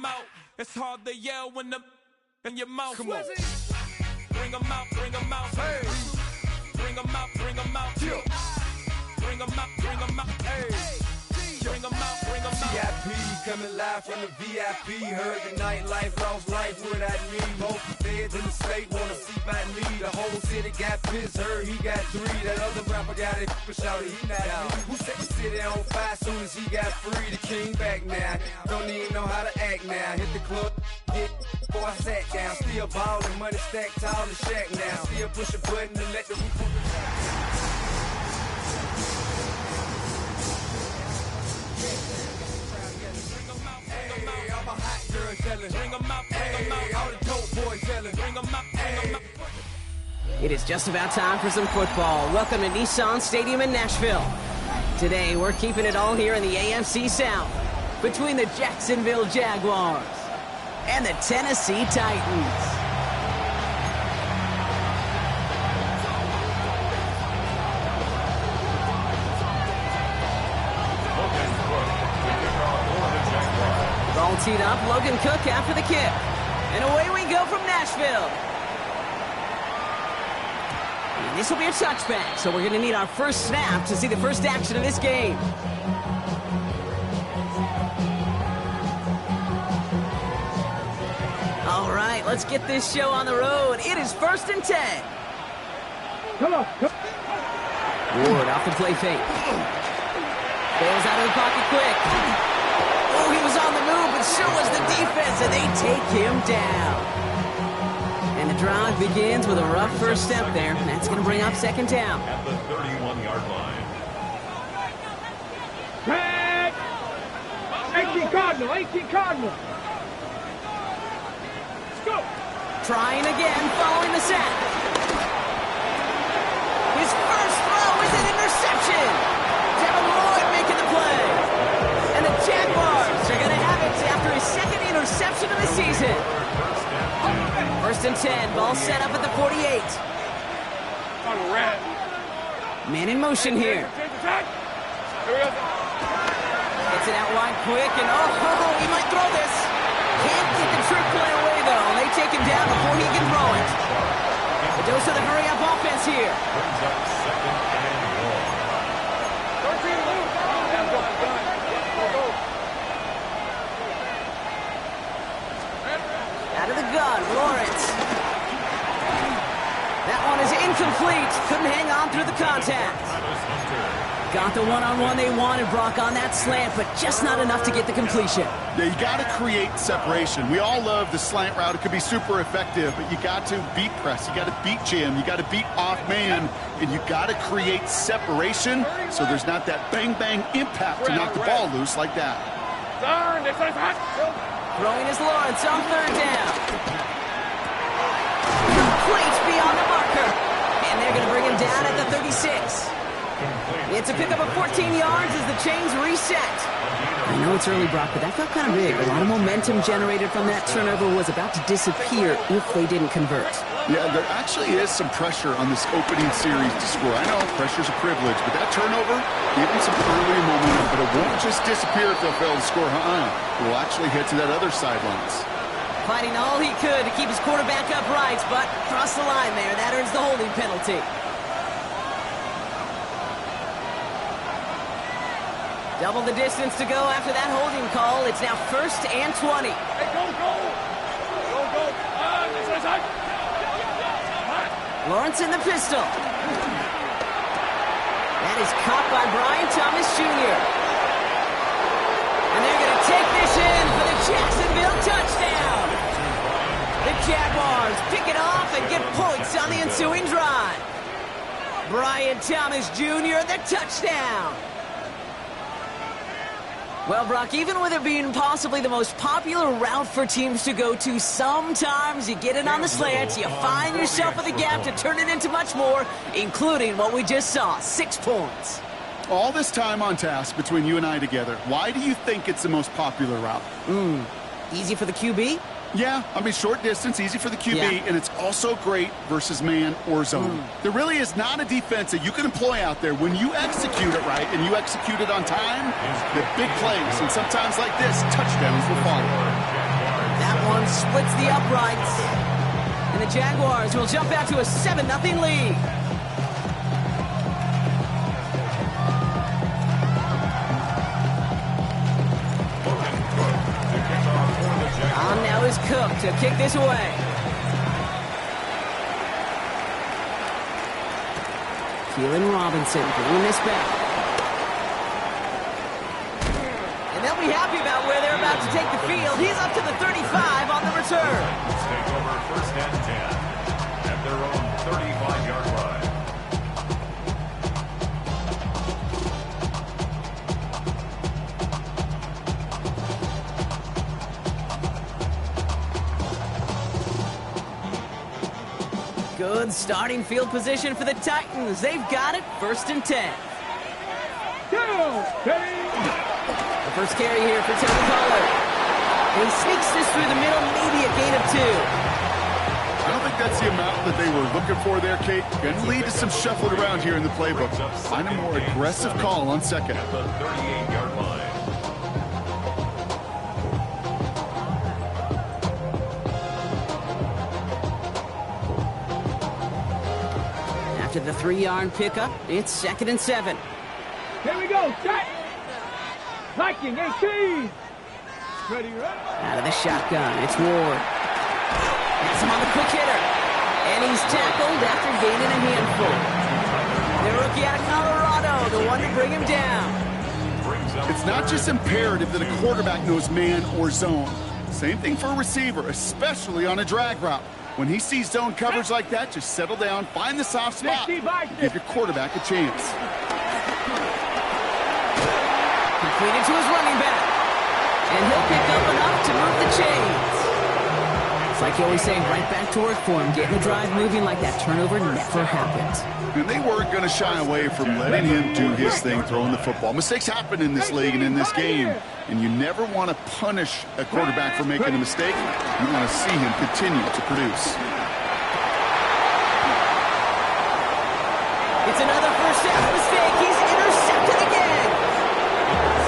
out. It's hard to yell when the in your mouth. Come on. Bring them out, bring them out. Hey. Bring them out, bring them out. Yeah. Bring them out, bring them out. Hey. Bring them out, bring them out. VIP coming live from the VIP. Heard the nightlife, lost life without me. Most feds in the state wanna see by me. The whole city got pissed, heard he got 3. That other rapper got it, but shouted he not me. Who set the city on fire soon as he got free? The king back now, don't even know how to act now. Hit the club, get before I sat down. Still ballin', money stacked tall in the shack now. Still push a button to let the roof on the It is just about time for some football. Welcome to Nissan Stadium in Nashville. Today, we're keeping it all here in the AFC South between the Jacksonville Jaguars and the Tennessee Titans. All teed up, Logan Cook after the kick. And away we go from Nashville. And this will be a touchback, so we're going to need our first snap to see the first action of this game. All right, let's get this show on the road. It is 1st and 10. Come on. Ward off the play fake. Bails out of the pocket quick. Oh, he was on the move, but so was the defense, and they take him down. And the drive begins with a rough first step there. And that's going to bring up 2nd down. At the 31-yard line. Red! 18 Cardinal, 18 Cardinal. Let's go. Trying again, following the sack. His first throw is an interception. Devin Lloyd making the play. And the Jaguars are going to have it after his 2nd interception of the season. 1st and 10, ball set up at the 48. Man in motion here. Gets it out wide quick, and he might throw this. Can't get the trick play away, though. They take him down before he can throw it. A dose of the hurry-up offense here. Brings up 2nd and 1. Out of the gun, Lawrence. That one is incomplete. Couldn't hang on through the contact. Got the one-on-one they wanted, Brock, on that slant, but just not enough to get the completion. Yeah, you got to create separation. We all love the slant route. It could be super effective, but you got to beat press. You got to beat jam. You got to beat off man, and you got to create separation so there's not that bang-bang impact to knock the ball loose like that. Throwing is Lawrence on 3rd down. Complete beyond the marker. And they're going to bring him down at the 36. It's a pickup of 14 yards as the chains reset. I know it's early, Brock, but that felt kind of big. A lot of momentum generated from that turnover was about to disappear if they didn't convert. Yeah, there actually is some pressure on this opening series to score. I know pressure's a privilege, but that turnover gave them some early momentum, but it won't just disappear if they'll fail to score. It will actually head to that other sidelines. Fighting all he could to keep his quarterback upright, but crossed the line there. That earns the holding penalty. Double the distance to go after that holding call. It's now 1st and 20. Hey, go. Lawrence in the pistol. That is caught by Brian Thomas Jr. And they're going to take this in for the Jacksonville touchdown. The Jaguars pick it off and get points on the ensuing drive. Brian Thomas Jr., the touchdown. Well, Brock, even with it being possibly the most popular route for teams to go to, sometimes you get it on the slant, you find yourself with a gap to turn it into much more, including what we just saw, 6 points. All this time on task between you and I together, why do you think it's the most popular route? Easy for the QB? Yeah, I mean, short distance, easy for the QB, and it's also great versus man or zone. There really is not a defense that you can employ out there. When you execute it right and you execute it on time, the big plays, and sometimes like this, touchdowns will follow. splits the uprights. And the Jaguars will jump out to a 7-0 lead. On now is Cook to kick this away. Keelan Robinson bringing this back. And they'll be happy about where they're about to take the field. He's up to the 35 on the return. Let's take over 1st and 10 at their own 35-yard line. Good starting field position for the Titans. They've got it, 1st and 10. The first carry here for Tony Pollard. He sneaks this through the middle, maybe a gain of 2. I don't think that's the amount that they were looking for there, Kate. Going to lead to some shuffling around here in the playbook. Find a more aggressive call on second. At the 38-yard line. After the 3-yard pickup, it's 2nd and 7. Here we go, set. Viking 18. Ready, right? Out of the shotgun, it's Ward. That's him on the quick hitter. And he's tackled after gaining a handful. The rookie out of Colorado, the one to bring him down. It's not just imperative that a quarterback knows man or zone. Same thing for a receiver, especially on a drag route. When he sees zone coverage like that, just settle down, find the soft spot, give your quarterback a chance. Completed to his running back. And he'll pick up enough to move the chains. It's like you always say, right back to work for him. Getting the drive moving like that turnover never happens. And they weren't going to shy away from letting him do his thing, throwing the football. Mistakes happen in this league and in this game. And you never want to punish a quarterback for making a mistake. You want to see him continue to produce. It's another first down mistake. He's intercepted again.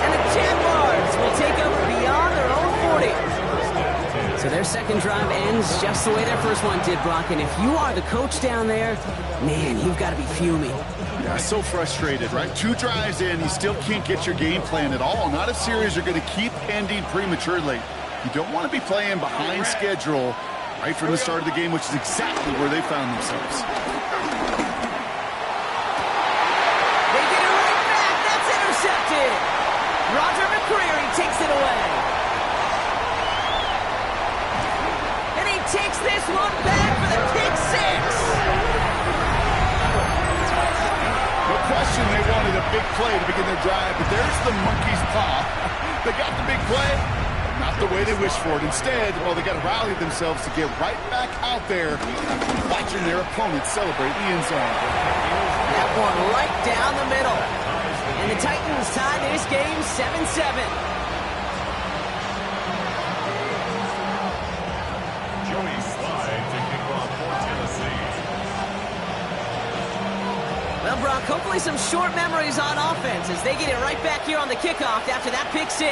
And the Jaguars will take over beyond their own 40. So their second drive ends just the way their first one did, Brock. And if you are the coach down there, man, you've got to be fuming. Yeah, so frustrated, right? 2 drives in, you still can't get your game plan at all. Not a series you're going to keep ending prematurely. You don't want to be playing behind schedule right from the start of the game, which is exactly where they found themselves. They get it right back. That's intercepted. Roger McCreary takes it away. And he takes this one back for the pick 6. No question they wanted a big play to begin their drive, but there's the monkey's paw. They got the big play, not the way they wished for it. Instead, well, they got to rally themselves to get right back out there after watching their opponents celebrate the end zone. That one right down the middle. And the Titans tie this game 7-7. Joey Slye to kick off for Tennessee. Well, Brock, hopefully some short memories on offense as they get it right back here on the kickoff after that pick 6.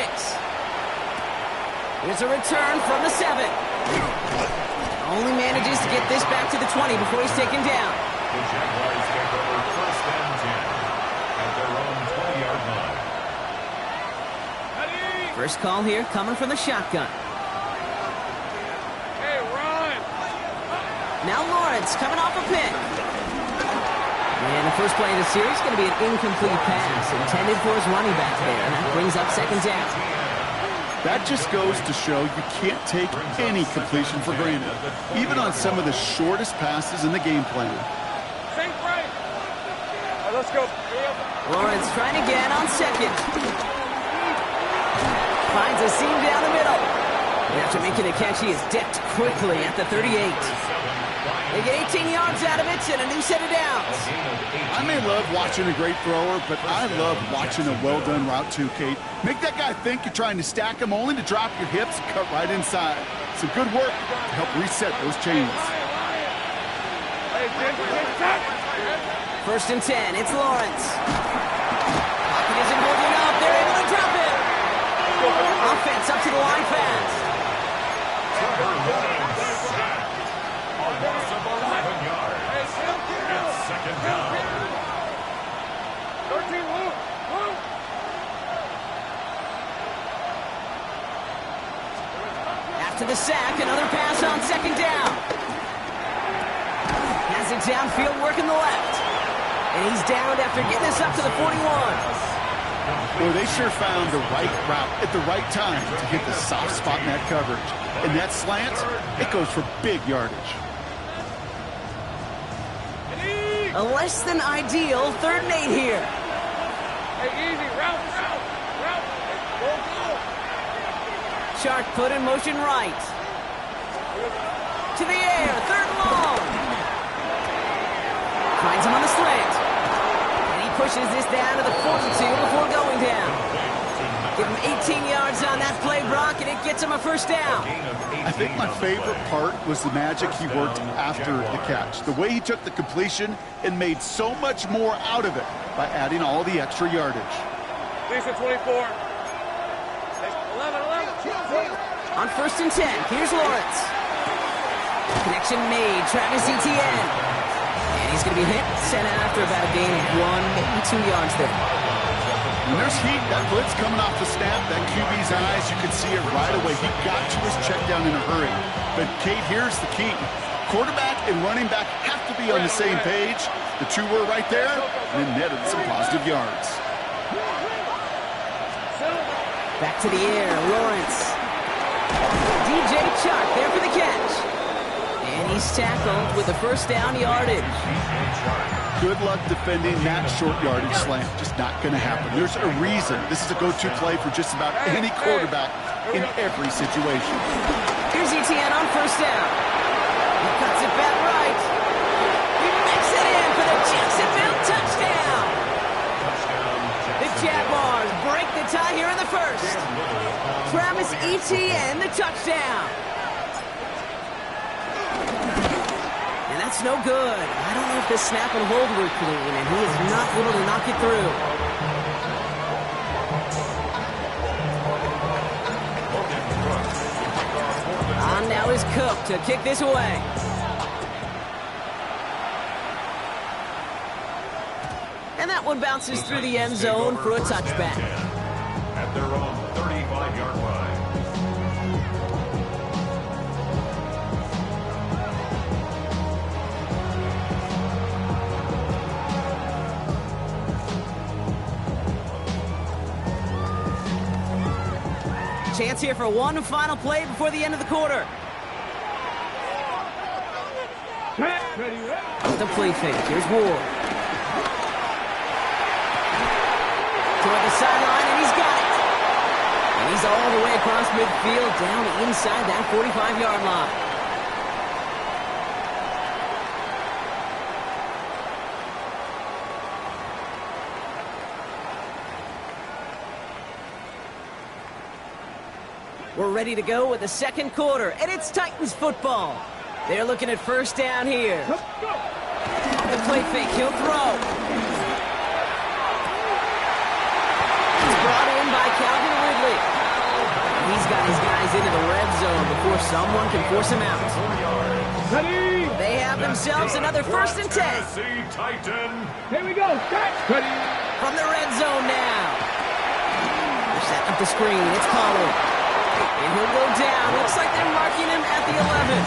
Here's a return from the 7. Only manages to get this back to the 20 before he's taken down. The Jaguars take over 1st and 10 at their own 20-yard line. First call here coming from the shotgun. Hey, run. Now Lawrence coming off a pick. And the first play of the series is going to be an incomplete pass intended for his running back there. And that brings up 2nd down. That just goes to show you can't take any completion for granted, even on some of the shortest passes in the game plan. Same break. All right, let's go. Lawrence trying again on 2nd. Finds a seam down the middle. And after making a catch, he is decked quickly at the 38. They get 18 yards out of it and a new set of downs. I may love watching a great thrower, but I love watching a well-done route too, Kate. Make that guy think you're trying to stack him only to drop your hips and cut right inside. Some good work to help reset those chains. 1st and 10, it's Lawrence. Pocket isn't holding up, they're able to drop it. Offense up to the line fast. After the sack, another pass on second down. Has it downfield, working the left. And he's downed after getting this up to the 41. Boy, they sure found the right route at the right time to hit the soft spot in that coverage. And that slant, it goes for big yardage. A less than ideal 3rd and 8 here. Hey, easy, route. Go. Chark put in motion right. To the air, 3rd and long. Finds him on the slant. And he pushes this down to the 42 before going down. Give him 18 yards on that play, Brock, and it gets him a 1st down. I think my favorite part was the magic he worked after the catch. The way he took the completion and made so much more out of it by adding all the extra yardage. Lisa 24. 11. On 1st and 10, here's Lawrence. Connection made, Travis Etienne. And he's going to be hit, sent after about a gain of 1, maybe 2 yards there. When there's heat, that blitz coming off the snap, that QB's eyes, you can see it right away. He got to his check down in a hurry. But, Kate, here's the key. Quarterback and running back have to be on the same page. The two were right there, and it netted some positive yards. Back to the air, Lawrence. DJ Chark there for the catch. And he's tackled with the 1st down yardage. Good luck defending that short yardage slant. Just not going to happen. There's a reason this is a go-to play for just about any quarterback in every situation. Here's Etienne on 1st down. He cuts it back right. He makes it in for the Jacksonville touchdown. The Jaguars break the tie here in the 1st. Travis Etienne, the touchdown. And that's no good. I don't know if the snap and hold were clean, and he is not able to knock it through. On now is Cook to kick this away. And that one bounces through the end zone for a touchback. At their own 35-yard line. Chance here for one final play before the end of the quarter. The play fake. Here's Ward. Toward the sideline, and he's got it. And he's all the way across midfield, down inside that 45-yard line. We're ready to go with the 2nd quarter, and it's Titans football. They're looking at 1st down here. On the play fake, he'll throw. He's brought in by Calvin Ridley. He's got his guys into the red zone before someone can force him out. They have themselves another 1st and 10. Tennessee Titan. Here we go. From the red zone now. They're setting up the screen. It's Pollard. And he'll go down. Looks like they're marking him at the 11.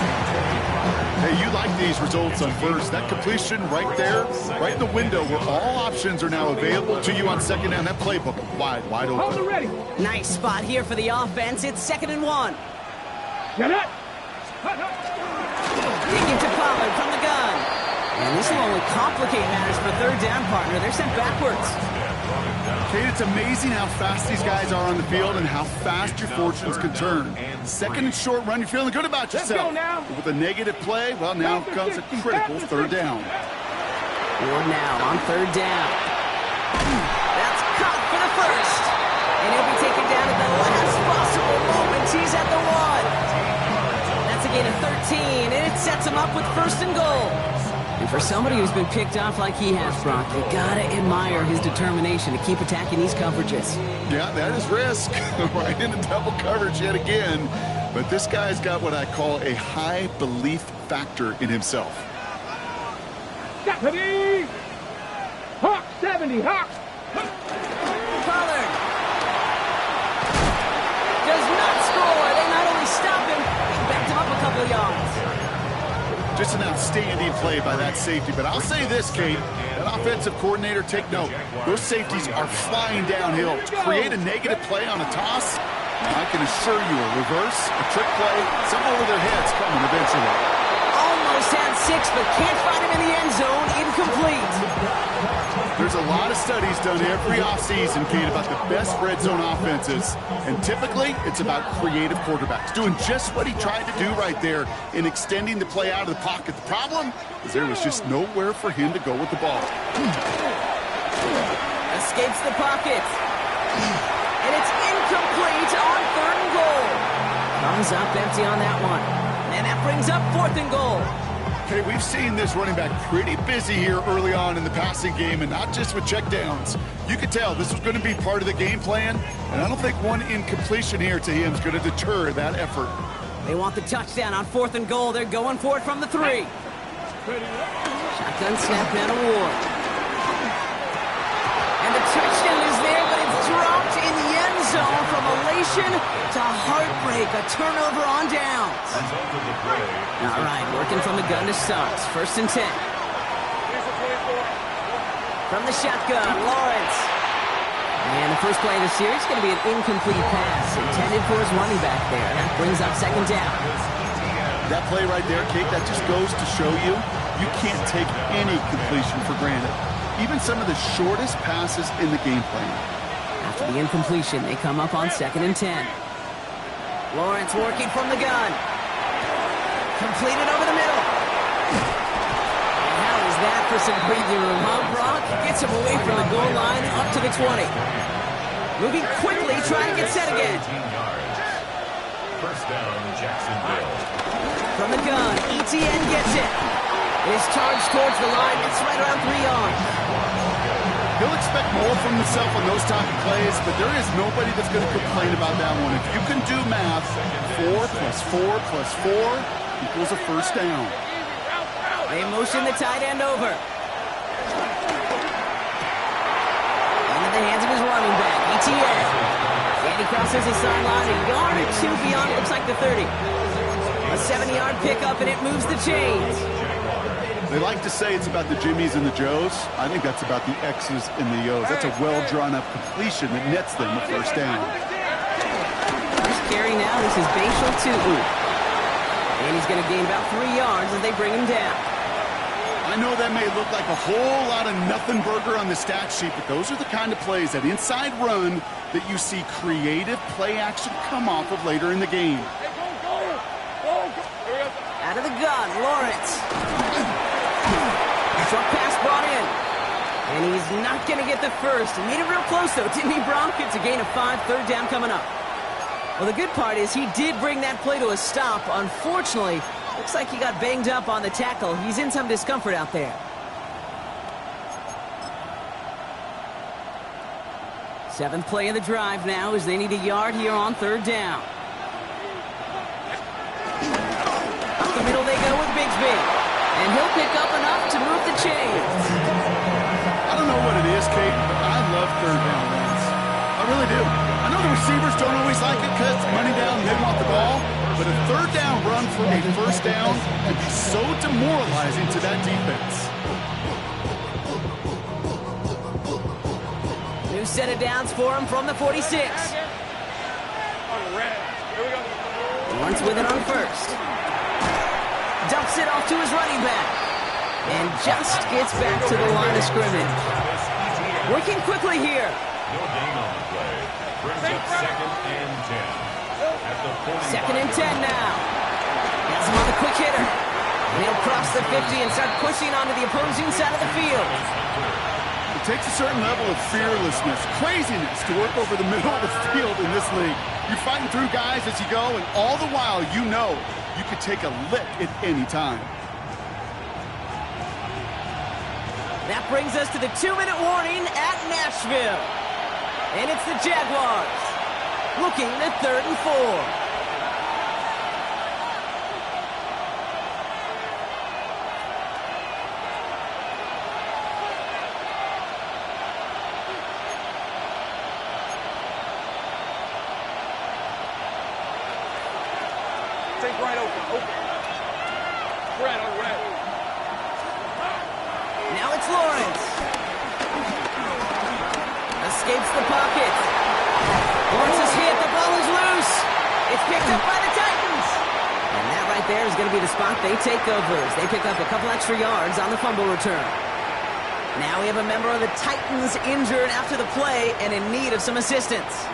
Hey, you like these results on 1st. That completion right there, right in the window where all options are now available to you on 2nd down. That playbook wide open. Ready. Nice spot here for the offense. It's 2nd and 1. Get it. Digging to Pollard from the gun. And this will only complicate matters for 3rd down, partner. They're sent backwards. Kate, it's amazing how fast these guys are on the field and how fast your fortunes can turn. 2nd and short run, you're feeling good about yourself. Let's go now. But with a negative play, well, now comes a critical 3rd down. Ward now on 3rd down. That's caught for the 1st. And he'll be taken down at the last possible moment. He's at the 1. That's a gain of 13, and it sets him up with 1st and goal. And for somebody who's been picked off like he has, Brock, you gotta admire his determination to keep attacking these coverages. Yeah, that is risk. Right into double coverage yet again. But this guy's got what I call a high belief factor in himself. Deputy! Hawk 70, Hawk! Pollard does not score. They not only stop him, Just an outstanding play by that safety. But I'll say this, Kate, that offensive coordinator, take note. Those safeties are flying downhill. To create a negative play on a toss, I can assure you a reverse, a trick play, something over their heads coming eventually. Almost had 6, but can't find him in the end zone. Incomplete. There's a lot of studies done every offseason, Kate, about the best red zone offenses. And typically, it's about creative quarterbacks doing just what he tried to do right there in extending the play out of the pocket. The problem is there was just nowhere for him to go with the ball. Escapes the pocket. And it's incomplete on 3rd and goal. Comes up empty on that one. And that brings up 4th and goal. Okay, we've seen this running back pretty busy here early on in the passing game, and not just with checkdowns. You could tell this was going to be part of the game plan, and I don't think one incompletion here to him is going to deter that effort. They want the touchdown on 4th and goal. They're going for it from the 3. Shotgun snap and award. And the touchdown is there, but it's dropped in the end zone from elation to heartbreak. A turnover on downs. All right, working from the gun to start. 1st and 10. From the shotgun, Lawrence. And the first play of the series is going to be an incomplete pass intended for his running back there. That brings up 2nd down. That play right there, Kate, that just goes to show you can't take any completion for granted. Even some of the shortest passes in the game plan. After the incompletion, they come up on 2nd and 10. Lawrence working from the gun. Completed over the middle. And how is that for some breathing room, huh, Brock? Gets him away from the goal line up to the 20. Moving quickly, trying to get set again. 1st down, Jacksonville. From the gun, ETN gets it. It is charged towards the line. It's right around 3 yards. He'll expect more from himself on those type of plays, but there is nobody that's going to complain about that one. If you can do math, 4 plus 4 plus 4 equals a 1st down. They motion the tight end over. Into the hands of his running back, ETN. And he crosses the sideline a yard or 2 beyond, looks like the 30. A 70-yard pickup, and it moves the chains. They like to say it's about the Jimmies and the Joes. I think that's about the X's and the O's. That's a well-drawn-up completion that nets them a 1st down. First carry now, this is Bashal to And he's going to gain about 3 yards as they bring him down. I know that may look like a whole lot of nothing burger on the stat sheet, but those are the kind of plays, that inside run, that you see creative play action come off of later in the game. Out of the gun, Lawrence. Short pass brought in. And he's not going to get the first. He made it real close, though, didn't he, Brock? It's a gain of 5, 3rd down coming up. Well, the good part is he did bring that play to a stop. Unfortunately, looks like he got banged up on the tackle. He's in some discomfort out there. Seventh play of the drive now as they need a yard here on 3rd down. Up the middle they go with Bigsby. And he'll pick up enough to move the chains. I don't know what it is, Kate, but I love 3rd down runs. I really do. I know the receivers don't always like it because it's money down and they want the ball, but a 3rd down run for a 1st down can be so demoralizing to that defense. New set of downs for him from the 46. Lawrence with it on 1st. Dumps it off to his running back. And just gets back to the line of scrimmage. Working quickly here. No gain on the play. Brings up 2nd and 10. At the 2nd and 10 now. Has him on the quick hitter. And he'll cross the 50 and start pushing onto the opposing side of the field. It takes a certain level of fearlessness, craziness to work over the middle of the field in this league. You're fighting through guys as you go, and all the while you know you could take a lick at any time. That brings us to the 2-minute warning at Nashville. And it's the Jaguars looking at 3rd and 4. Take right open. Now it's Lawrence. Escapes the pocket. Lawrence is hit. The ball is loose. It's picked up by the Titans. And that right there is going to be the spot they take over as they pick up a couple extra yards on the fumble return. Now we have a member of the Titans injured after the play and in need of some assistance.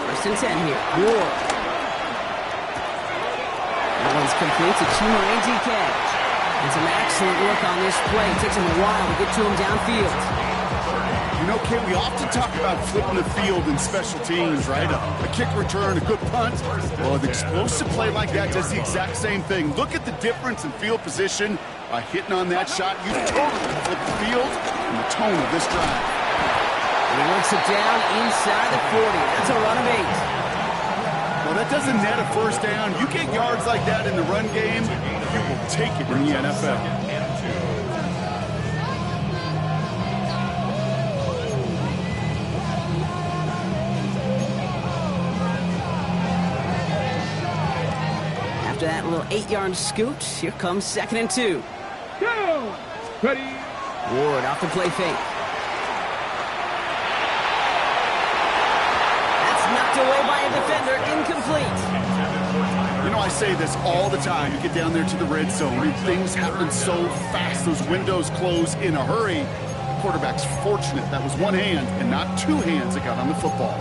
1st and 10 here. Ward. That one's complete to Chimere DK. And some excellent work on this play. It takes him a while to get to him downfield. You know, Kate, we often talk about flipping the field in special teams, right? A kick return, a good punt. Well, an explosive play like that does the exact same thing. Look at the difference in field position by hitting on that shot. You totally flip the field and the tone of this drive. He works it down inside the 40. That's a run of 8. Well, that doesn't net a first down. You get yards like that in the run game, you will take it in the NFL. After that little 8-yard scoot, here comes 2nd and 2. Ready. Ward off the play fake. That's knocked away by a defender, incomplete. You know, I say this all the time. You get down there to the red zone, and things happen so fast. Those windows close in a hurry. The quarterback's fortunate that was one hand and not two hands that got on the football.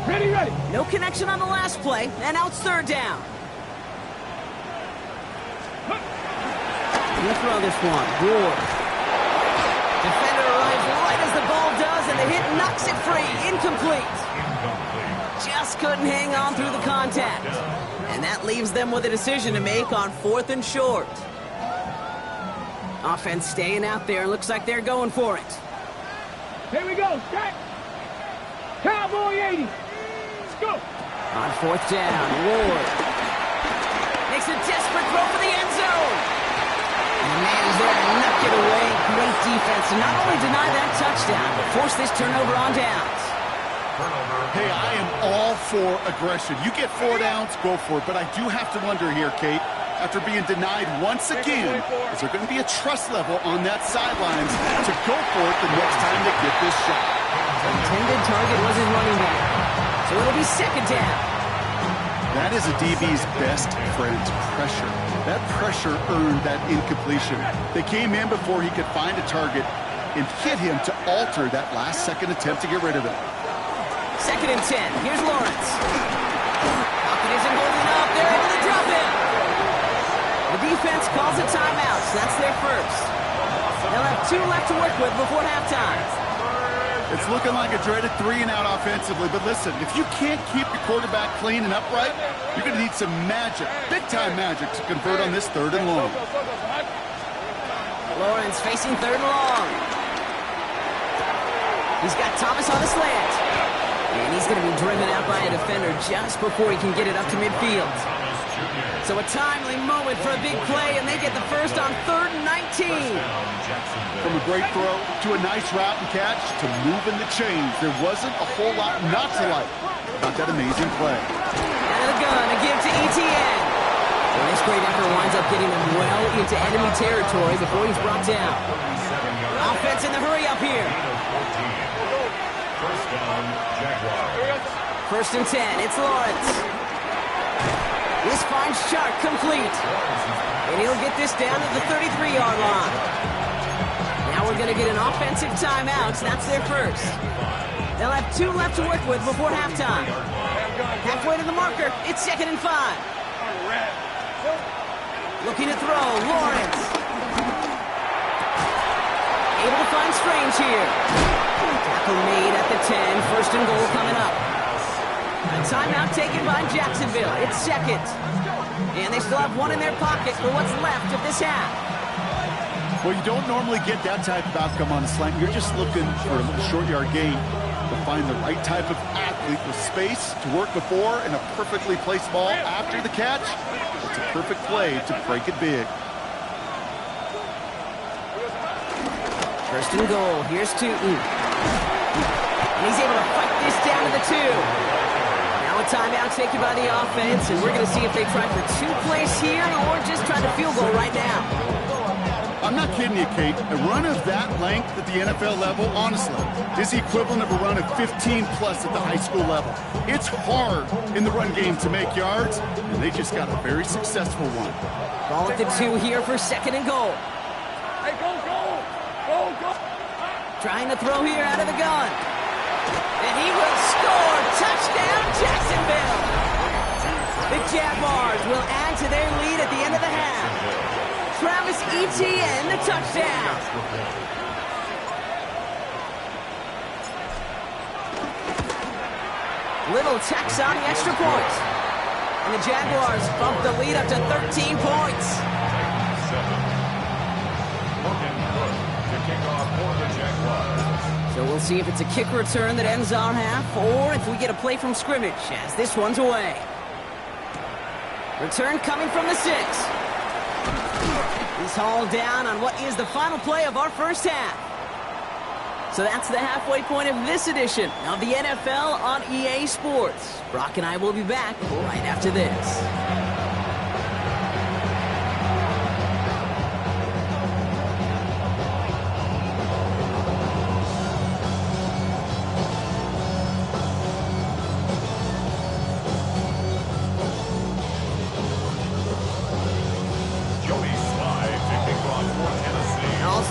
Ready, ready. No connection on the last play, and now it's 3rd down. He'll throw this one. Ward. Defender arrives right as the ball does, and the hit knocks it free. Incomplete. Just couldn't hang on through the contact. And that leaves them with a decision to make on 4th and short. Offense staying out there. Looks like they're going for it. Here we go. Stack. Cowboy 80. Let's go. On 4th down, Ward makes a desperate throw for the end zone. And the man is there to knock it away. Great defense to not only deny that touchdown, but force this turnover on downs. Hey, I am all for aggression. You get 4 downs, go for it. But I do have to wonder here, Kate, after being denied once again, is there going to be a trust level on that sidelines to go for it the next time they get this shot? The intended target was his running back. So it'll be 2nd down. That is a DB's best friend, pressure. That pressure earned that incompletion. They came in before he could find a target and hit him to alter that last-second attempt to get rid of it. 2nd and 10. Here's Lawrence. Pocket isn't holding up. They're able to drop it. The defense calls a timeout. So that's their first. They'll have 2 left to work with before halftime. It's looking like a dreaded 3-and-out offensively, but listen, if you can't keep your quarterback clean and upright, you're going to need some magic, big-time magic, to convert on this 3rd and long. Lawrence facing 3rd and long. He's got Thomas on the slant. And he's going to be driven out by a defender just before he can get it up to midfield. So a timely moment for a big play, and they get the first on 3rd and 19. From a great throw to a nice route and catch to moving the chains, there wasn't a whole lot not to like about that amazing play. Out of the gun, a give to Etienne. And this great effort winds up getting him well into enemy territory before he's brought down. Offense in the hurry up here. 1st down, Jaguars. 1st and 10, it's Lawrence. This finds Shark complete. And he'll get this down to the 33-yard line. Now we're going to get an offensive timeout. So that's their first. They'll have 2 left to work with before halftime. Halfway to the marker, it's 2nd and 5. Looking to throw, Lawrence. Able to find Strange here. Tackle made at the 10, 1st and goal coming up. A timeout taken by Jacksonville. It's 2nd. And they still have 1 in their pocket for what's left of this half. Well, you don't normally get that type of outcome on a slant. You're just looking for a little short yard gain to find the right type of athlete with space to work before and a perfectly placed ball after the catch. It's a perfect play to break it big. 1st and goal. Here's Tootin. And he's able to fight this down to the 2. Now Now a timeout taken by the offense, and we're going to see if they try for 2 plays here or just try the field goal right now. I'm not kidding you, Kate. A run of that length at the NFL level, honestly, is the equivalent of a run of 15-plus at the high school level. It's hard in the run game to make yards, and they just got a very successful one. Ball at the 2 here for 2nd and goal. Hey, go, go! Go, go! Trying to throw here out of the gun. And he will score. Touchdown, Jacksonville. The Jaguars will add to their lead at the end of the half. Travis Etienne, the touchdown. Little tax on the extra point. And the Jaguars bump the lead up to 13 points. So we'll see if it's a kick return that ends our half, or if we get a play from scrimmage, as this one's away. Return coming from the 6. He's hauled down on what is the final play of our first half. So that's the halfway point of this edition of the NFL on EA Sports. Brock and I will be back right after this.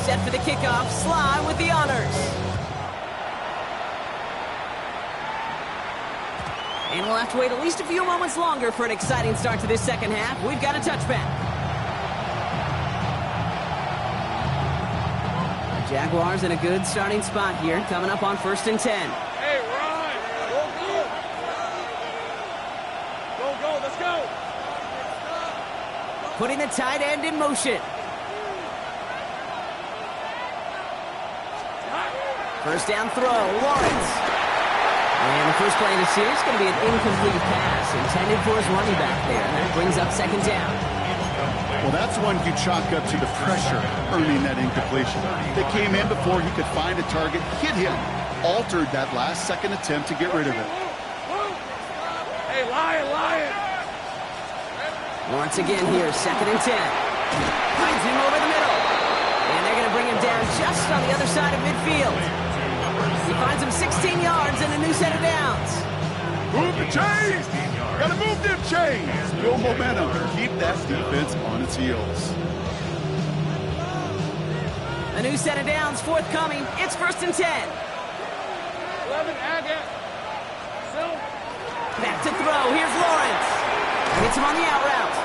Set for the kickoff, Sly with the honors. And we'll have to wait at least a few moments longer for an exciting start to this second half. We've got a touchback. The Jaguars in a good starting spot here, coming up on 1st and 10. Hey, Ron! Go, go! Go, go, let's go! Putting the tight end in motion. First down throw, Lawrence. And the first play of the series is going to be an incomplete pass intended for his running back there. And that brings up 2nd down. Well, that's one you chalk up to the pressure earning that incompletion. They came in before he could find a target, hit him, altered that last-second attempt to get rid of it. Hey, Lion! Lawrence again here, 2nd and 10. Finds him over the middle. And they're going to bring him down just on the other side of midfield. He finds him 16 yards and a new set of downs. Move the chains! Gotta move them chains! Build momentum. Keep that defense on its heels. A new set of downs forthcoming. It's 1st and 10. 11, Agate. Back to throw. Here's Lawrence. Hits him on the out route.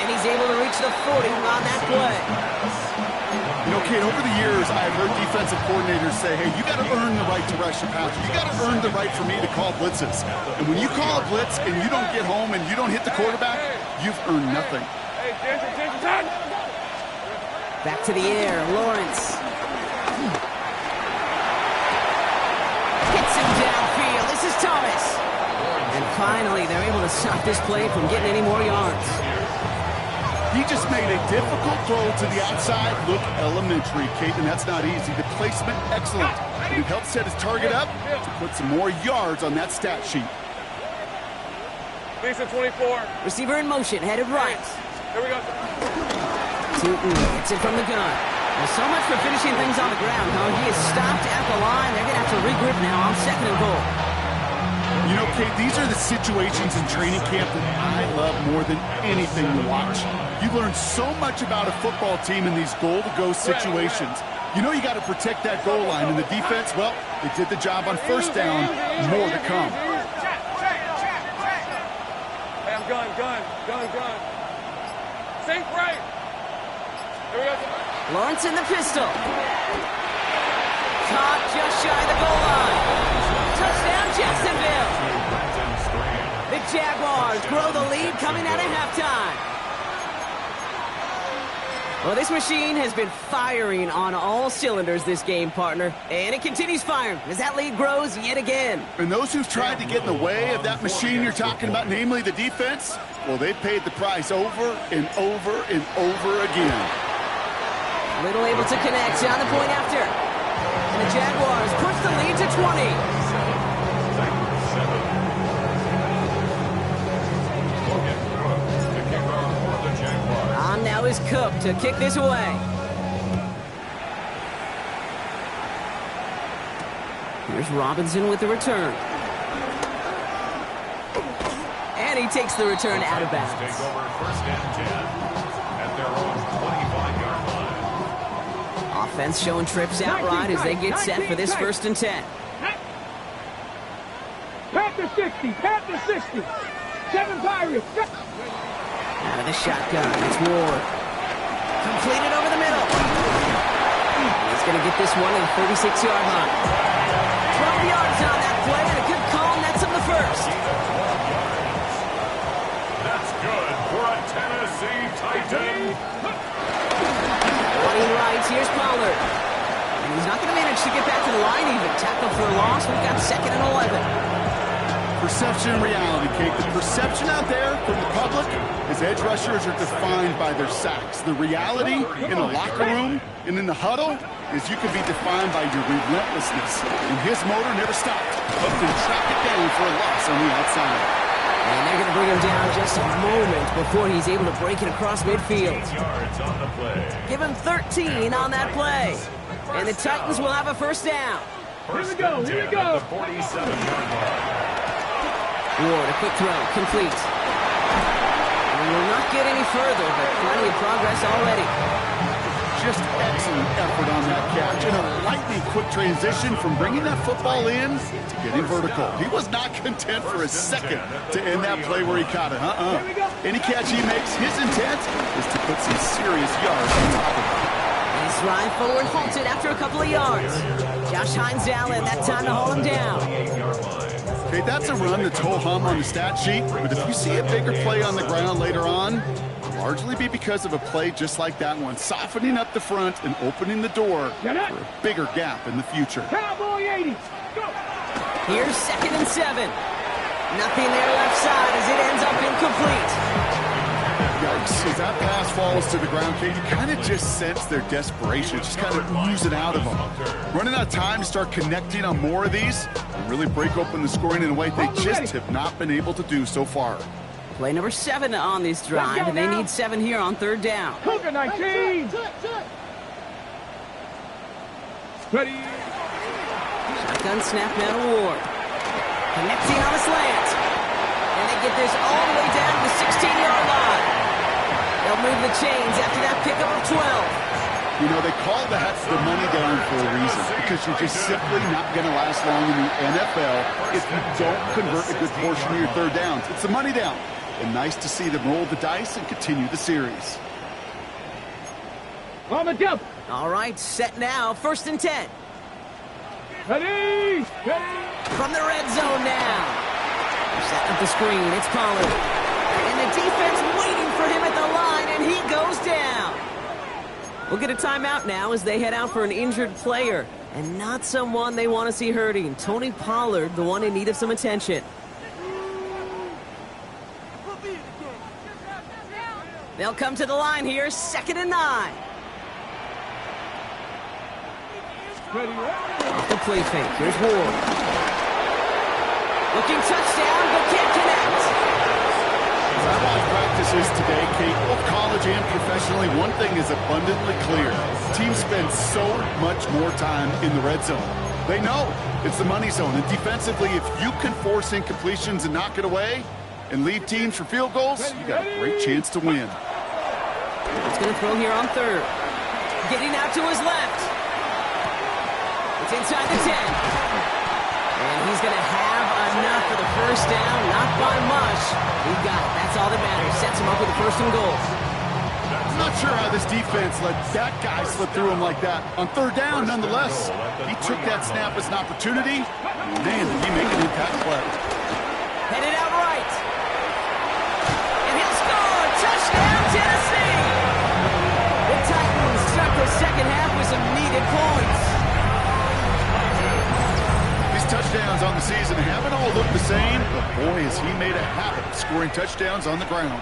And he's able to reach the 40 on that play. You know, Kate, over the years, I've heard defensive coordinators say, hey, you got to earn the right to rush a passer. You got to earn the right for me to call blitzes. And when you call a blitz and you don't get home and you don't hit the quarterback, you've earned nothing. Hey, Jensen! Back to the air, Lawrence. Hits him downfield. This is Thomas. And finally, they're able to stop this play from getting any more yards. He just made a difficult throw to the outside look elementary, Kate, and that's not easy. The placement, excellent. But it helped set his target up to put some more yards on that stat sheet. Lisa 24. Receiver in motion, headed right. Here we go. Tootin gets it from the gun. Well, so much for finishing things on the ground, huh? He is stopped at the line. They're going to have to regroup now on 2nd and goal. You know, Kate, these are the situations in training camp that I love more than anything to watch. You learn so much about a football team in these goal-to-go situations. You know you got to protect that goal line, and the defense, well, they did the job on 1st down. More to come. Hey, I'm gun. Safe right. Here we go. Lawrence in the pistol. Caught just shy of the goal line. Touchdown, Jacksonville. The Jaguars grow the lead coming out of halftime. Well, this machine has been firing on all cylinders this game, partner. And it continues firing as that lead grows yet again. And those who've tried to get in the way of that machine you're talking about, namely the defense, well, they've paid the price over and over and over again. Little able to connect on the point after. And the Jaguars push the lead to 20. Now is Cook to kick this away. Here's Robinson with the return. And he takes the return out of bounds. Take over first and 10 at their own 25-yard line. Offense showing trips outright as they get set for this 1st and 10. Panther 60, Panther 60. 7 Pirates. Out of the shotgun, it's Ward. Completed over the middle. He's going to get this one to the 36-yard line. 12 yards on that play, and a good call nets him the first. That's good for a Tennessee Titan. Running right, here's Pollard. And he's not going to manage to get back to the line even. Tackle for a loss, we've got 2nd and 11. Perception and reality, Kate. The perception out there from the public is edge rushers are defined by their sacks. The reality in the locker room and in the huddle is you can be defined by your relentlessness. And his motor never stopped. Hooked and track it down for a loss on the outside. And they're going to bring him down just a moment before he's able to break it across midfield. Yards on the play. Give him 13 on that play. And the Titans will have a first down. First Here we go, and here we 10 go. at the 47-yard line. Ward, a quick throw, complete. And will not get any further, but plenty of progress already. Just excellent effort on that catch and a lightning quick transition from bringing that football in to getting vertical. He was not content for a second to end that play where he caught it. Any catch he makes, his intent is to put some serious yards on top of it. Nice ride forward, halted after a couple of yards. Josh Hines-Allen, that time to haul him down. Okay, that's a run that's ho-hum on the stat sheet, but if you see a bigger play on the ground later on, it'll largely be because of a play just like that one, softening up the front and opening the door for a bigger gap in the future. Cowboy 80. Go. Here's 2nd and 7. Nothing there left side as it ends up incomplete. Yikes, as that pass falls to the ground, Kate, you kind of just sense their desperation, just kind of oozing out of them. Running out of time to start connecting on more of these and really break open the scoring in a way they just have not been able to do so far. Play number 7 on this drive, and they need 7 here on 3rd down. Cougar 19. Ready. Shotgun snap now to Ward. Connecting on a slant. And they get this all the way down to the 16-yard line. They'll move the chains after that pickup of 12. You know, they call that the money down for a reason, because you're just simply not going to last long in the NFL if you don't convert a good portion of your 3rd downs. It's the money down. And nice to see them roll the dice and continue the series. On the jump. All right, set now, 1st and 10. Ready. From the red zone now. They're setting up the screen, it's Pollard. And the defense waiting for him at the line, and he goes down. We'll get a timeout now as they head out for an injured player. And not someone they want to see hurting. Tony Pollard, the one in need of some attention. They'll come to the line here, 2nd and 9. Off the play fake, here's Ward. Looking touchdown, but can't connect. As I watch practices today, Kate, both college and professionally, one thing is abundantly clear. Teams spend so much more time in the red zone. They know it's the money zone. And defensively, if you can force incompletions and knock it away and lead teams for field goals, you got a great chance to win. It's going to throw here on 3rd. Getting out to his left. It's inside the 10. And he's going to have enough for the first down. Not by much. He got it. That's all that matters. Sets him up with a 1st and goal. I'm not sure how this defense let that guy slip through him like that. On 3rd down, nonetheless, he took that snap as an opportunity. Man, did he make an impact play. Headed out right. And he'll score. Touchdown, Tennessee. The Titans start the 2nd half with some needed points. These touchdowns on the season haven't all looked the same, but boy, has he made a habit of scoring touchdowns on the ground.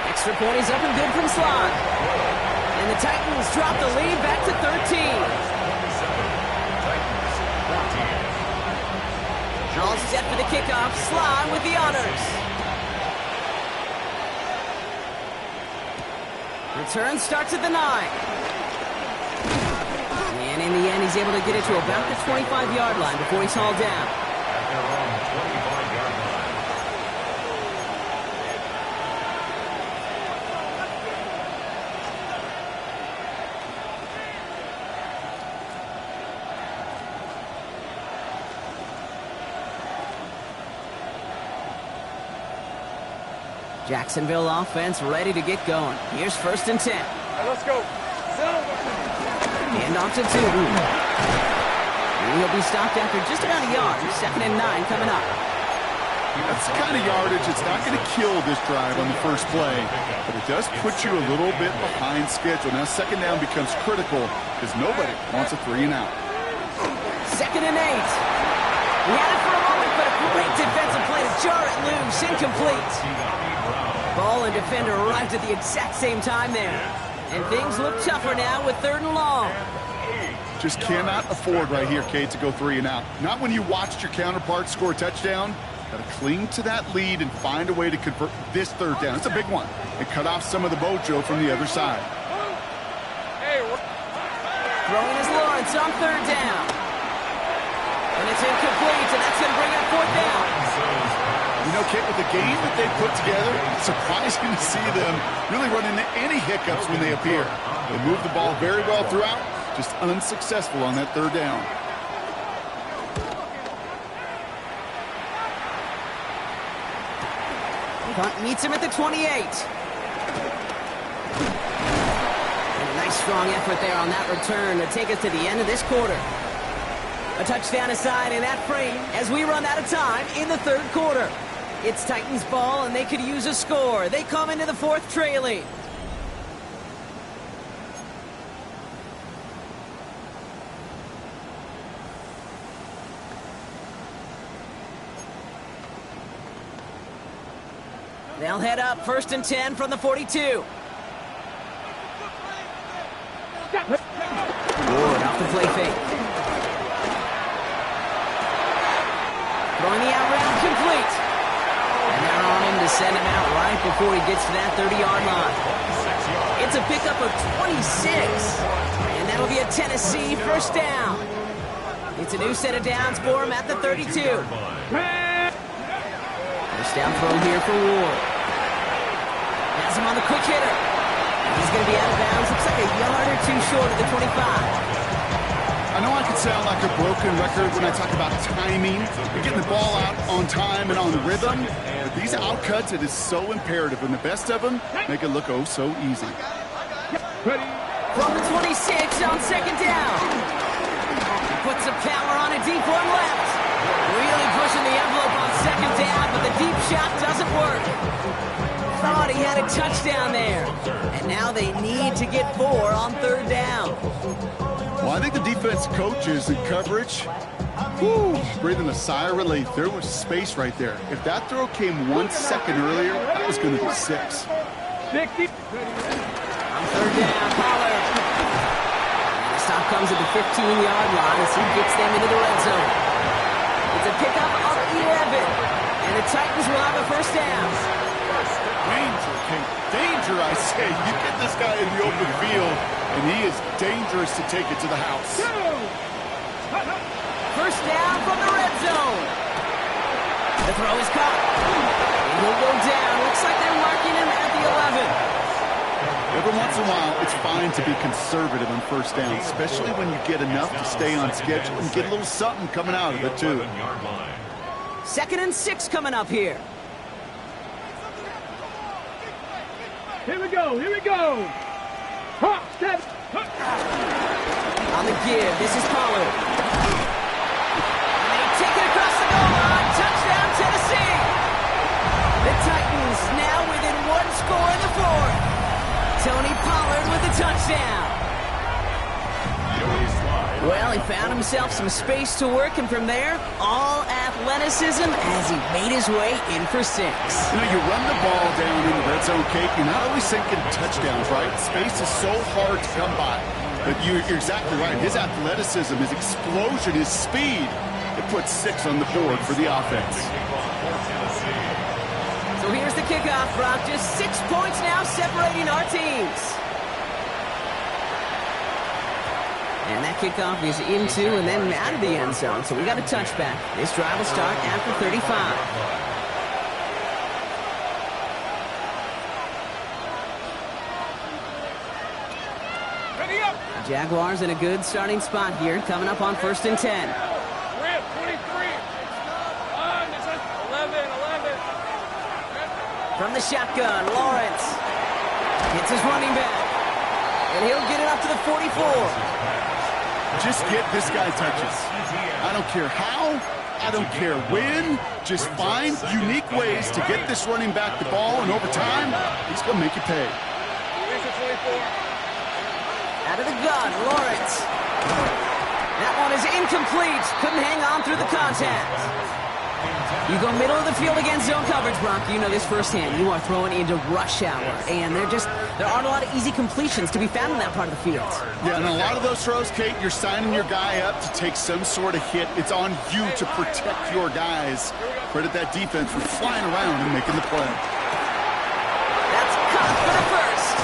Extra point is up and good from Slot. And the Titans drop the lead back to 13. All set for the kickoff. Slot with the honors. Return starts at the 9. And in the end, he's able to get it to about the 25-yard line before he's hauled down. At their own 25-yard line. Jacksonville offense ready to get going. Here's 1st and 10. Let's go. Hand off to Tootin. He'll be stopped after just about a yard. 2nd and 9 coming up. That's the kind of yardage. It's not going to kill this drive on the first play, but it does put you a little bit behind schedule. Now 2nd down becomes critical because nobody wants a 3 and out. 2nd and 8. He had it for a moment, but a great defensive play to jar it loose. Incomplete. Ball and defender arrived at the exact same time there. And things look tougher now with 3rd and long. Just cannot afford right here, Kate, to go 3 and out. Not when you watched your counterpart score a touchdown. Got to cling to that lead and find a way to convert this 3rd down. It's a big one. And cut off some of the mojo from the other side. Throwing is Lawrence on 3rd down. And it's incomplete, and that's going to bring up 4th down. You know, Kate, with the game that they put together, it's surprising to see them really run into any hiccups when they appear. They move the ball very well throughout, just unsuccessful on that 3rd down. Punt meets him at the 28. And a nice strong effort there on that return to take us to the end of this quarter. A touchdown aside in that frame as we run out of time in the 3rd quarter. It's Titans ball, and they could use a score. They come into the 4th trailing. They'll head up 1st and 10 from the 42. Ward off the play fake. Throwing the out route complete. And they're on him to send him out right before he gets to that 30-yard line. It's a pickup of 26. And that'll be a Tennessee 1st down. It's a new set of downs for him at the 32. First down throw here for Ward. Has him on the quick hitter. He's going to be out of bounds. Looks like a yard or 2 short of the 25. I know I could sound like a broken record when I talk about timing and getting the ball out on time and on rhythm, but these outcuts, it is so imperative, and the best of them make it look oh so easy. From the 26 on 2nd down. Puts some power on a deep one left. Really pushing the envelope on 2nd down, but the deep shot doesn't work. Thought he had a touchdown there. And now they need to get 4 on 3rd down. Well, I think the defense coaches and coverage, breathing a sigh of relief. There was space right there. If that throw came 1 second earlier, that was going to be 6. 60. On 3rd down, Pollard. And the stop comes at the 15-yard line as he gets them into the red zone. It's a pickup of 11. And the Titans will have a 1st down. Danger, Kate. Danger, I say. You get this guy in the open field, and he is dangerous to take it to the house. 1st down from the red zone. The throw is caught. And he'll go down. Looks like they're marking him at the 11. Every once in a while, it's fine to be conservative on 1st down, especially when you get enough to stay on schedule and get a little something coming out of it, too. 2nd and 6 coming up here. Here we go. Here we go. Hop, step. On the give, this is Pollard. And they take it across the goal line. Touchdown, Tennessee. The Titans now within 1 score in the 4th. Tony Pollard with the touchdown. Well, he found himself some space to work, and from there, all athleticism as he made his way in for 6. You know, you run the ball down in the red zone, Kate, you're not always thinking touchdowns, right? Space is so hard to come by. But you're exactly right. His athleticism, his explosion, his speed, it puts 6 on the board for the offense. So here's the kickoff, Brock. Just 6 points now separating our teams. And that kickoff is into and then out of the end zone. So we got a touchback. This drive will start after 35. The Jaguars in a good starting spot here, coming up on 1st and 10. From the shotgun, Lawrence hits his running back, and he'll get it up to the 44. Just get this guy touches. I don't care how, I don't care when. Just find unique ways to get this running back the ball, and over time, he's going to make you pay. Out of the gun, Lawrence. That one is incomplete. Couldn't hang on through the contact. You go middle of the field against zone coverage, Brock. You know this firsthand. You are throwing into rush hour, and there aren't a lot of easy completions to be found in that part of the field. Yeah, and a lot of those throws, Kate, you're signing your guy up to take some sort of hit. It's on you to protect your guys. Credit that defense for flying around and making the play. That's caught for the first,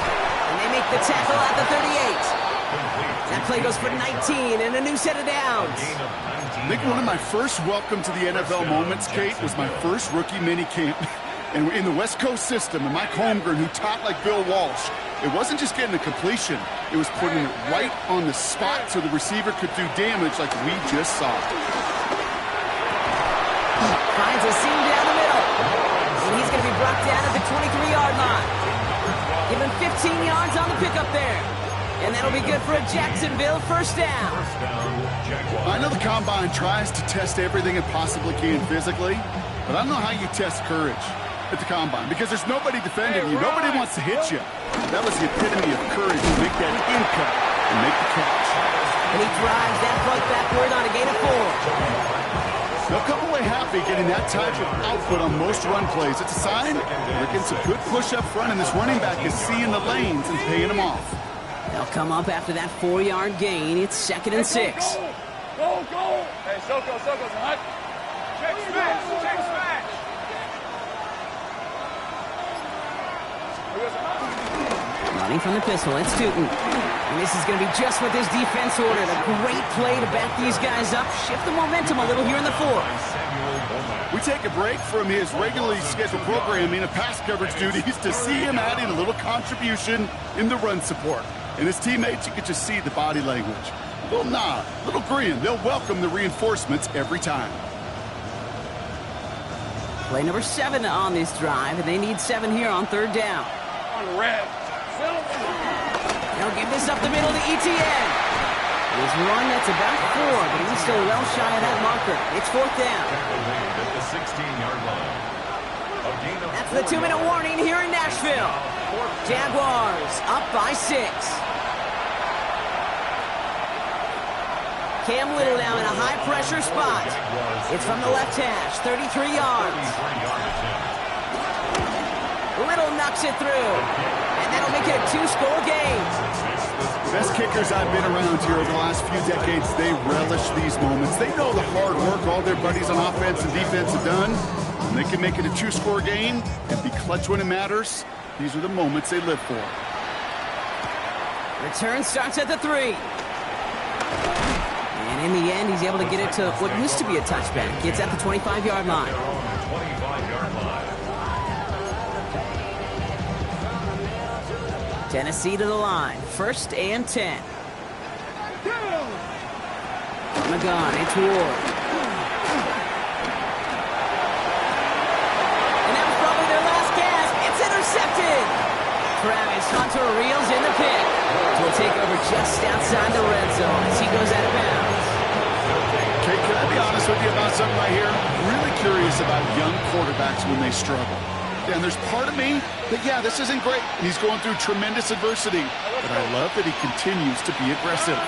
and they make the tackle at the 38. That play goes for 19 and a new set of downs. I think one of my first welcome to the NFL moments, Kate, was my first rookie mini camp. And in the West Coast system, and Mike Holmgren, who taught like Bill Walsh, it wasn't just getting a completion. It was putting it right on the spot so the receiver could do damage like we just saw. Finds a seam down the middle. And he's going to be brought down at the 23-yard line. Give him 15 yards on the pickup there. And that'll be good for a Jacksonville first down. I know the Combine tries to test everything it possibly can physically, but I don't know how you test courage at the Combine because there's nobody defending you. Nobody wants to hit you. That was the epitome of courage to make that in cut and make the catch. And he drives that punt backward on a gain of 4. They'll come away happy getting that type of output on most run plays. It's a sign they're getting some good push up front, and this running back is seeing the lanes and paying them off. They'll come up after that 4-yard gain. It's 2nd and 6. Go! Hey, Soko, hot. Check smash. Running from the pistol, it's Tootin. And this is going to be just what this defense ordered. A great play to back these guys up, shift the momentum a little here in the 4th. We take a break from his regularly scheduled programming of pass coverage duties to see him adding a little contribution in the run support. And his teammates, you could just see the body language. A little nod, a little grin. They'll welcome the reinforcements every time. Play number 7 on this drive, and they need 7 here on 3rd down. On red. They'll give this up the middle to ETN. His run, that's about 4, but he's still well shy of that marker. It's 4th down. At the 16-yard line. That's the 2-minute warning here in Nashville. Jaguars up by 6. Cam Little now in a high-pressure spot. It's from the left hash, 33 yards. Little knocks it through, and that'll make it a 2-score game. Best kickers I've been around here over the last few decades, they relish these moments. They know the hard work all their buddies on offense and defense have done. And they can make it a 2-score game and be clutch when it matters. These are the moments they live for. Return starts at the 3. And in the end, he's able to get it to what used to be a touchback. It's at the 25-yard line. 25-yard line. Tennessee to the line. 1st and 10. From the gun, it's Ward. And that was probably their last gasp. It's intercepted. Travis Hunter reels in the pick. Will take over just outside the red zone as he goes out of bounds. Kate, can I be honest with you about something right here? Really curious about young quarterbacks when they struggle. And there's part of me that, yeah, this isn't great. He's going through tremendous adversity. But I love that he continues to be aggressive.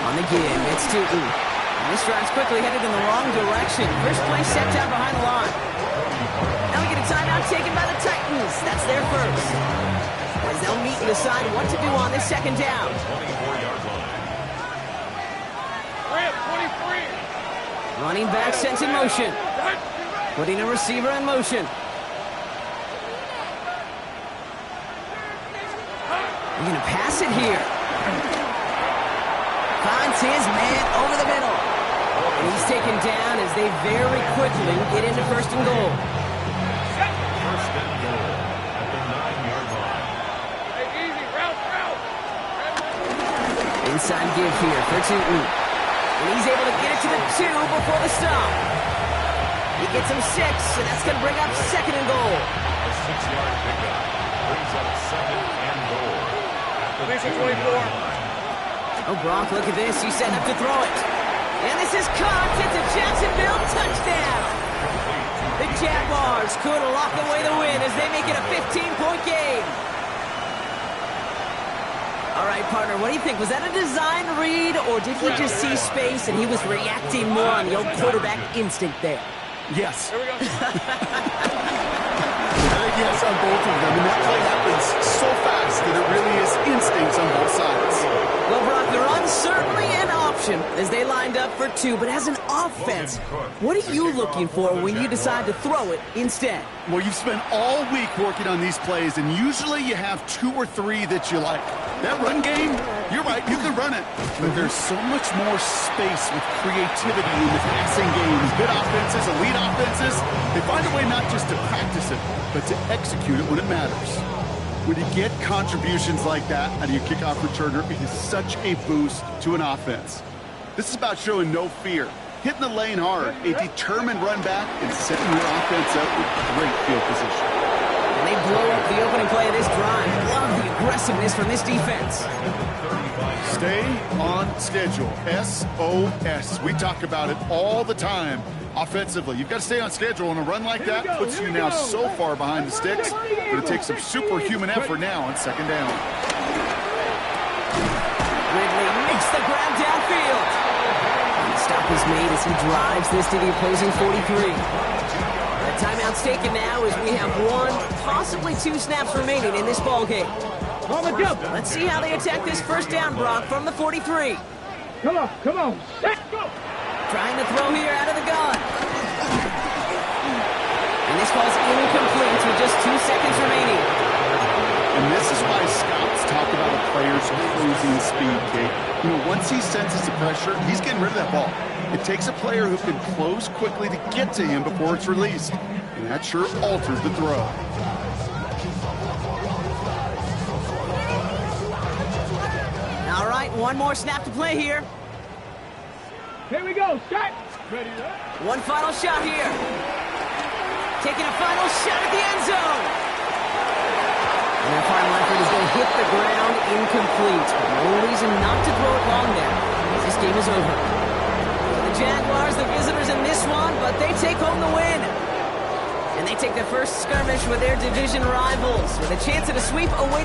On the give, it's Tootin. And this drive's quickly headed in the wrong direction. First play set down behind the line. Now we get a timeout taken by the Titans. That's their first. As they'll meet and decide what to do on this 2nd down. 24-yard line. Running back sent in motion. Putting a receiver in motion. They're going to pass it here. Finds his man over the middle. And he's taken down as they very quickly get into first and goal. First and goal at the 9-yard line. Hey, easy, route. Inside give here for Tootin. And he's able to get it to the 2 before the stop. He gets him 6, and that's going to bring up second and goal. A 6-yard pickup brings up second and goal at the 2-yard line. Oh, Brock, look at this. He's setting up to throw it. And this is caught. It's a Jacksonville touchdown. The Jaguars could lock away the win as they make it a 15-point game. All right, partner, what do you think? Was that a design read, or did he just see space and he was reacting more on the old quarterback instinct there? Yes. I think yes on both of them, and that play happens so fast that it really is instincts on both sides. Well, Brock, the run's certainly an option as they lined up for 2, but as an offense, what are you looking for when you decide to throw it instead? Well, you've spent all week working on these plays, and usually you have 2 or 3 that you like. That run game, you're right, you can run it. But there's so much more space with creativity in the passing game. Good offenses, elite offenses, they find a way not just to practice it, but to execute it when it matters. When you get contributions like that out of your kickoff returner, it is such a boost to an offense. This is about showing no fear, hitting the lane hard, a determined run back, and setting your offense up with great field position. And they blow up the opening play of this drive. Love the aggressiveness from this defense. Stay on schedule. SOS. We talk about it all the time. Offensively, you've got to stay on schedule, and a run like that puts you now so far behind the sticks, but it takes some superhuman effort now on second down. Ridley makes the grab downfield. And the stop is made as he drives this to the opposing 43. The timeout's taken now as we have 1, possibly 2 snaps remaining in this ball game. Let's see how they attack this first down, Brock, from the 43. Come on. Set, go. Trying to throw here out of the gun. And this ball's incomplete with just 2 seconds remaining. And this is why scouts talk about a player's cruising speed, Kate. You know, once he senses the pressure, he's getting rid of that ball. It takes a player who can close quickly to get to him before it's released. And that sure alters the throw. All right, 1 more snap to play here. Here we go. Set. Ready, 1 final shot here. Taking a final shot at the end zone. And that final effort is going to hit the ground incomplete. No reason not to throw it long there. This game is over. The Jaguars, the visitors in this one, but they take home the win. And they take their first skirmish with their division rivals with a chance at a sweep away.